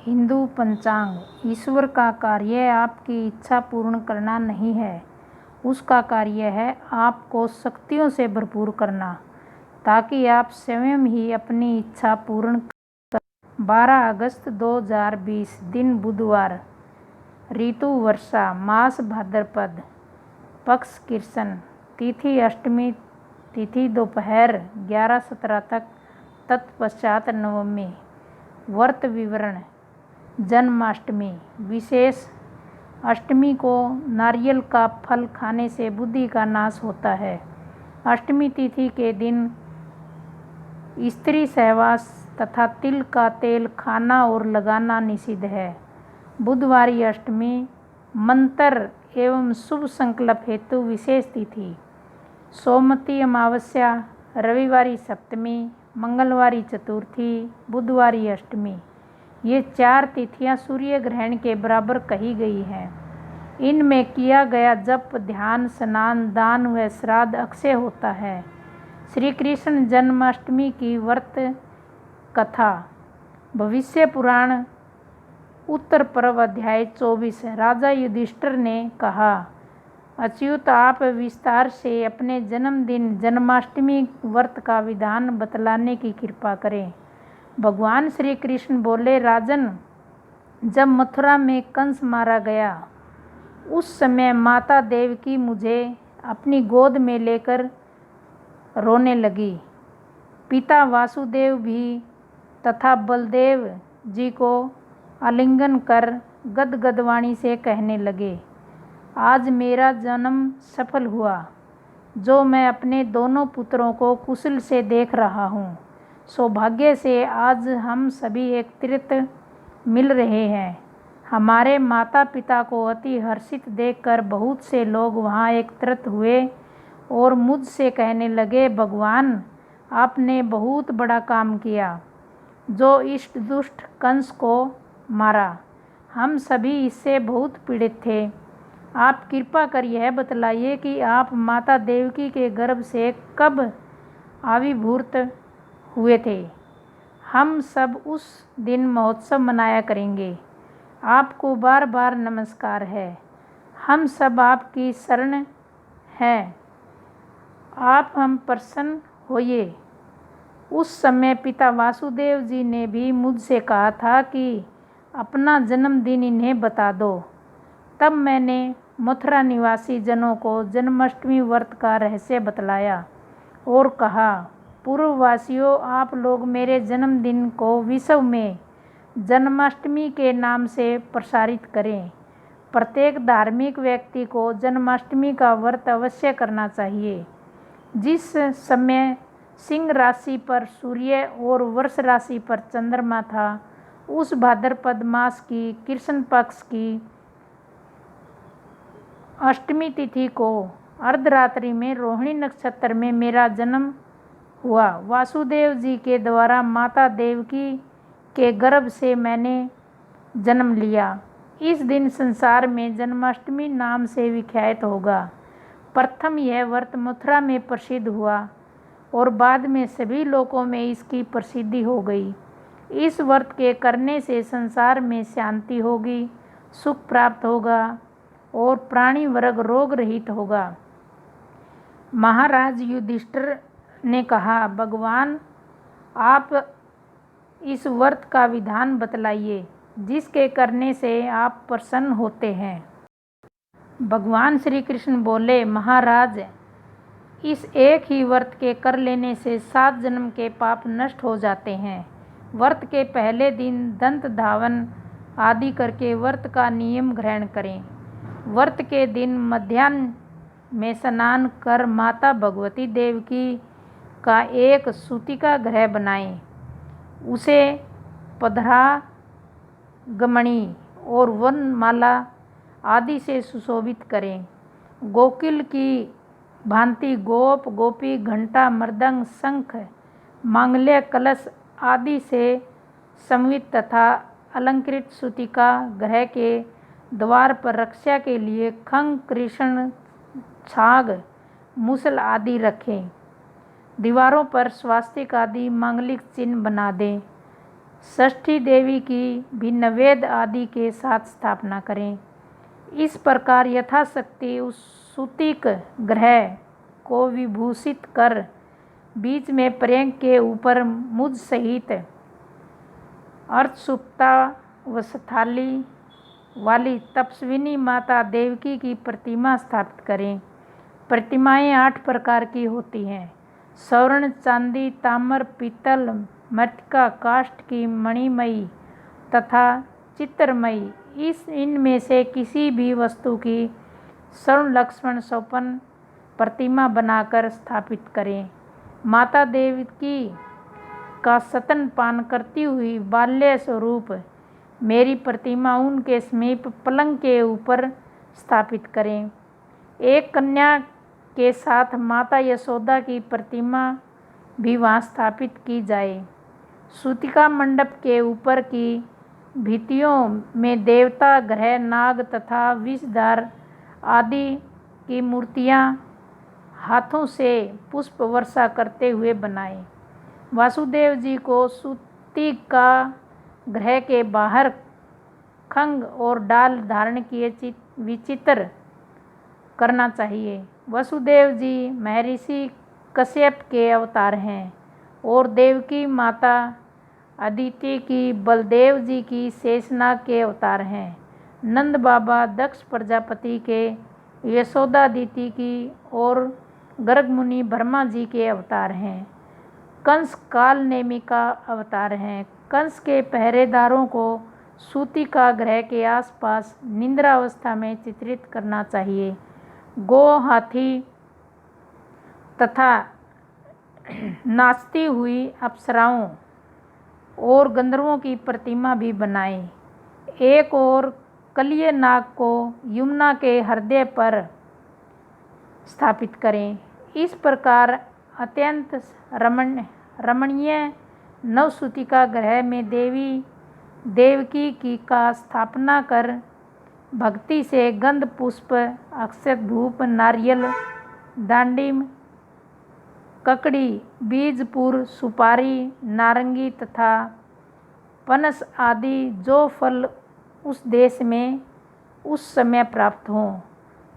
हिंदू पंचांग। ईश्वर का कार्य आपकी इच्छा पूर्ण करना नहीं है, उसका कार्य है आपको शक्तियों से भरपूर करना, ताकि आप स्वयं ही अपनी इच्छा पूर्ण कर। 12 अगस्त 2020 दिन बुधवार। ऋतु वर्षा, मास भाद्रपद, पक्ष कृष्ण, तिथि अष्टमी, तिथि दोपहर 11:17 तक, तत्पश्चात नवमी। व्रत विवरण। जन्माष्टमी विशेष। अष्टमी को नारियल का फल खाने से बुद्धि का नाश होता है। अष्टमी तिथि के दिन स्त्री सहवास तथा तिल का तेल खाना और लगाना निषिद्ध है। बुधवारी अष्टमी। मंत्र एवं शुभ संकल्प हेतु विशेष तिथि। सोमवती अमावस्या, रविवारी सप्तमी, मंगलवारी चतुर्थी, बुधवारी अष्टमी। ये 4 तिथियां सूर्य ग्रहण के बराबर कही गई हैं। इनमें किया गया जप, ध्यान, स्नान, दान व श्राद्ध अक्षय होता है। श्री कृष्ण जन्माष्टमी की व्रत कथा। भविष्य पुराण उत्तर पर्व अध्याय 24। राजा युधिष्ठिर ने कहा, अच्युत, आप विस्तार से अपने जन्मदिन जन्माष्टमी व्रत का विधान बतलाने की कृपा करें। भगवान श्री कृष्ण बोले, राजन, जब मथुरा में कंस मारा गया उस समय माता देवकी मुझे अपनी गोद में लेकर रोने लगी। पिता वासुदेव भी तथा बलदेव जी को आलिंगन कर गदगद वाणी से कहने लगे, आज मेरा जन्म सफल हुआ। जो मैं अपने दोनों पुत्रों को कुशल से देख रहा हूँ। सौभाग्य से आज हम सभी एकत्रित मिल रहे हैं। हमारे माता पिता को अति हर्षित देखकर बहुत से लोग वहाँ एकत्रित हुए और मुझसे कहने लगे, भगवान, आपने बहुत बड़ा काम किया, जो इष्ट दुष्ट कंस को मारा। हम सभी इससे बहुत पीड़ित थे। आप कृपा कर यह बतलाइए कि आप माता देवकी के गर्भ से कब आविर्भूत हुए थे। हम सब उस दिन महोत्सव मनाया करेंगे। आपको बार बार नमस्कार है। हम सब आपकी शरण हैं। आप हम प्रसन्न होइए। उस समय पिता वासुदेव जी ने भी मुझसे कहा था कि अपना जन्मदिन इन्हें बता दो। तब मैंने मथुरा निवासी जनों को जन्माष्टमी व्रत का रहस्य बतलाया और कहा, पूर्ववासियों, आप लोग मेरे जन्मदिन को विश्व में जन्माष्टमी के नाम से प्रसारित करें। प्रत्येक धार्मिक व्यक्ति को जन्माष्टमी का व्रत अवश्य करना चाहिए। जिस समय सिंह राशि पर सूर्य और वृष राशि पर चंद्रमा था, उस भाद्रपद मास की कृष्ण पक्ष की अष्टमी तिथि को अर्धरात्रि में रोहिणी नक्षत्र में मेरा जन्म हुआ। वासुदेव जी के द्वारा माता देवकी के गर्भ से मैंने जन्म लिया। इस दिन संसार में जन्माष्टमी नाम से विख्यात होगा। प्रथम यह व्रत मथुरा में प्रसिद्ध हुआ और बाद में सभी लोकों में इसकी प्रसिद्धि हो गई। इस व्रत के करने से संसार में शांति होगी, सुख प्राप्त होगा और प्राणी वर्ग रोग रहित होगा। महाराज युधिष्ठिर ने कहा, भगवान, आप इस व्रत का विधान बतलाइए जिसके करने से आप प्रसन्न होते हैं। भगवान श्री कृष्ण बोले, महाराज, इस एक ही व्रत के कर लेने से 7 जन्म के पाप नष्ट हो जाते हैं। व्रत के पहले दिन दंत धावन आदि करके व्रत का नियम ग्रहण करें। व्रत के दिन मध्याह्न में स्नान कर माता भगवती देवकी का एक सूतिका ग्रह बनाएं। उसे पधरा, गमणी और वनमाला आदि से सुशोभित करें। गोकुल की भांति गोप, गोपी, घंटा, मृदंग, शंख, मांगल्य, कलश आदि से समन्वित तथा अलंकृत सूतिका ग्रह के द्वार पर रक्षा के लिए खंग, कृष्ण, छाग, मूसल आदि रखें। दीवारों पर स्वास्तिक आदि मांगलिक चिन्ह बना दें। षष्ठी देवी की भी नैवेद्य आदि के साथ स्थापना करें। इस प्रकार यथाशक्ति उस सूतिक ग्रह को विभूषित कर बीच में पर्यंक के ऊपर मुझ सहित अर्धसुप्तावस्थाली वाली तपस्विनी माता देवकी की प्रतिमा स्थापित करें। प्रतिमाएं 8 प्रकार की होती हैं। स्वर्ण, चांदी, ताम्र, पीतल, मृत्तिका, काष्ठ की, मणिमयी तथा चित्रमयी। इनमें से किसी भी वस्तु की स्वर्ण लक्ष्मण सोपन प्रतिमा बनाकर स्थापित करें। माता देवकी का स्तनपान करती हुई बाल्य स्वरूप मेरी प्रतिमा उनके समीप पलंग के ऊपर स्थापित करें। एक कन्या के साथ माता यशोदा की प्रतिमा भी वहाँ स्थापित की जाए। सूतिका मंडप के ऊपर की भित्तियों में देवता, ग्रह, नाग तथा विषधार आदि की मूर्तियाँ हाथों से पुष्प वर्षा करते हुए बनाएं। वासुदेव जी को सूतिका ग्रह के बाहर खंग और डाल धारण किए विचित्र करना चाहिए। वसुदेव जी महर्षि कश्यप के अवतार हैं और देवकी माता अदिति की, बलदेव जी की शेषनाग के अवतार हैं। नंद बाबा दक्ष प्रजापति के, यशोदादिति की और गर्ग मुनि ब्रह्मा जी के अवतार हैं। कंस काल नेमि का अवतार हैं। कंस के पहरेदारों को सूतिका ग्रह के आसपास निद्रावस्था में चित्रित करना चाहिए। गौ, हाथी तथा नाचती हुई अप्सराओं और गंधर्वों की प्रतिमा भी बनाएं। एक और कलिय नाग को यमुना के हृदय पर स्थापित करें। इस प्रकार अत्यंत रमणीय नवसूतिका ग्रह में देवकी की का स्थापना कर भक्ति से गंध पुष्प, अक्षत, धूप, नारियल, दांडिम, ककड़ी, बीजपुर, सुपारी, नारंगी तथा पनस आदि जो फल उस देश में उस समय प्राप्त हों,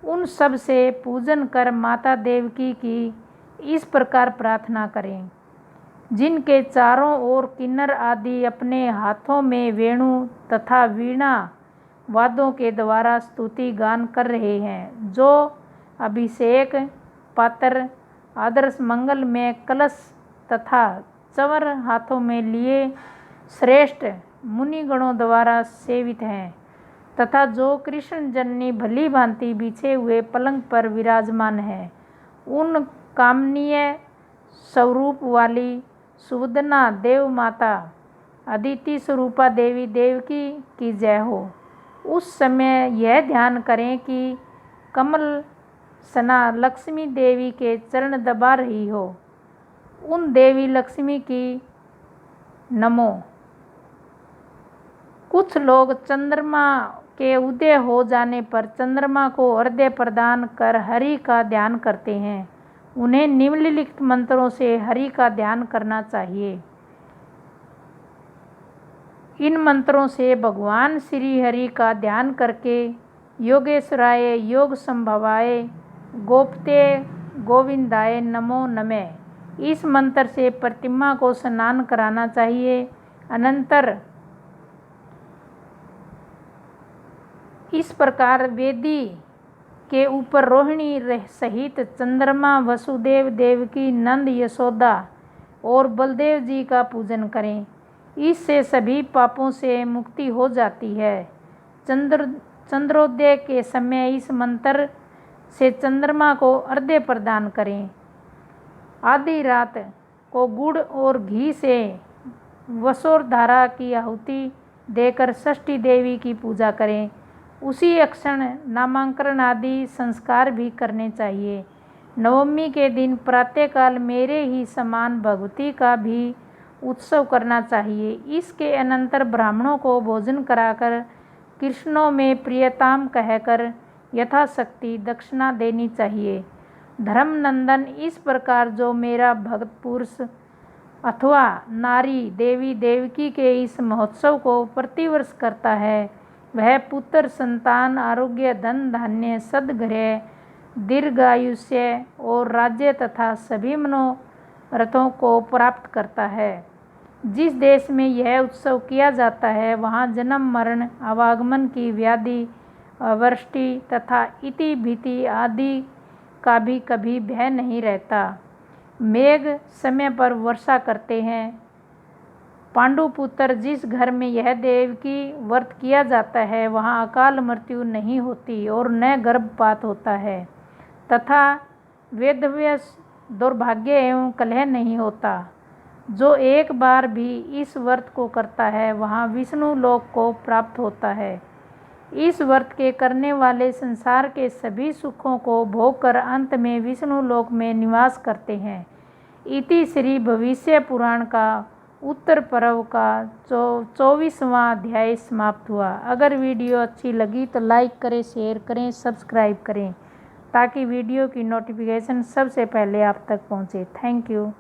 उन सब से पूजन कर माता देवकी की इस प्रकार प्रार्थना करें। जिनके चारों ओर किन्नर आदि अपने हाथों में वेणु तथा वीणा वाद्यों के द्वारा स्तुति गान कर रहे हैं, जो अभिषेक पात्र, आदर्श मंगल में कलश तथा चंवर हाथों में लिए श्रेष्ठ मुनिगणों द्वारा सेवित हैं, तथा जो कृष्ण जननी भली भांति बिछे हुए पलंग पर विराजमान है, उन कामनीय स्वरूप वाली सुवदना देव माता अदिति स्वरूपा देवी देवकी की जय हो। उस समय यह ध्यान करें कि कमल सना लक्ष्मी देवी के चरण दबा रही हो। उन देवी लक्ष्मी की नमो। कुछ लोग चंद्रमा के उदय हो जाने पर चंद्रमा को अर्घ्य प्रदान कर हरि का ध्यान करते हैं। उन्हें निम्नलिखित मंत्रों से हरि का ध्यान करना चाहिए। इन मंत्रों से भगवान श्री हरि का ध्यान करके योगेश्वराय, योग संभवाय, गोपते गोविंदाय नमो नमः इस मंत्र से प्रतिमा को स्नान कराना चाहिए। अनंतर इस प्रकार वेदी के ऊपर रोहिणी सहित चंद्रमा, वसुदेव, देवकी, नंद, यशोदा और बलदेव जी का पूजन करें। इससे सभी पापों से मुक्ति हो जाती है। चंद्रोदय के समय इस मंत्र से चंद्रमा को अर्घ्य प्रदान करें। आधी रात को गुड़ और घी से वसोर धारा की आहुति देकर षष्ठी देवी की पूजा करें। उसी क्षण नामांकन आदि संस्कार भी करने चाहिए। नवमी के दिन प्रातःकाल मेरे ही समान भगवती का भी उत्सव करना चाहिए। इसके अनंतर ब्राह्मणों को भोजन कराकर कृष्णों में प्रियताम कहकर यथाशक्ति दक्षिणा देनी चाहिए। धर्मनंदन, इस प्रकार जो मेरा भक्त पुरुष अथवा नारी देवी देवकी के इस महोत्सव को प्रतिवर्ष करता है, वह पुत्र, संतान, आरोग्य, धन धान्य, सद्गृह, दीर्घायुष्य और राज्य तथा सभी मनोरथों को प्राप्त करता है। जिस देश में यह उत्सव किया जाता है वहाँ जन्म, मरण, आवागमन की व्याधि, वृष्टि तथा इति भीति आदि का भी कभी भय नहीं रहता। मेघ समय पर वर्षा करते हैं। पांडुपुत्र, जिस घर में यह देवकी व्रत किया जाता है वहाँ अकाल मृत्यु नहीं होती और न गर्भपात होता है तथा वेदव्य दुर्भाग्य एवं कलह नहीं होता। जो एक बार भी इस व्रत को करता है वहाँ विष्णु लोक को प्राप्त होता है। इस व्रत के करने वाले संसार के सभी सुखों को भोग कर अंत में विष्णु लोक में निवास करते हैं। इति श्री भविष्य पुराण का उत्तर पर्व का 24वां अध्याय समाप्त हुआ। अगर वीडियो अच्छी लगी तो लाइक करें, शेयर करें, सब्सक्राइब करें ताकि वीडियो की नोटिफिकेशन सबसे पहले आप तक पहुंचे। Thank you.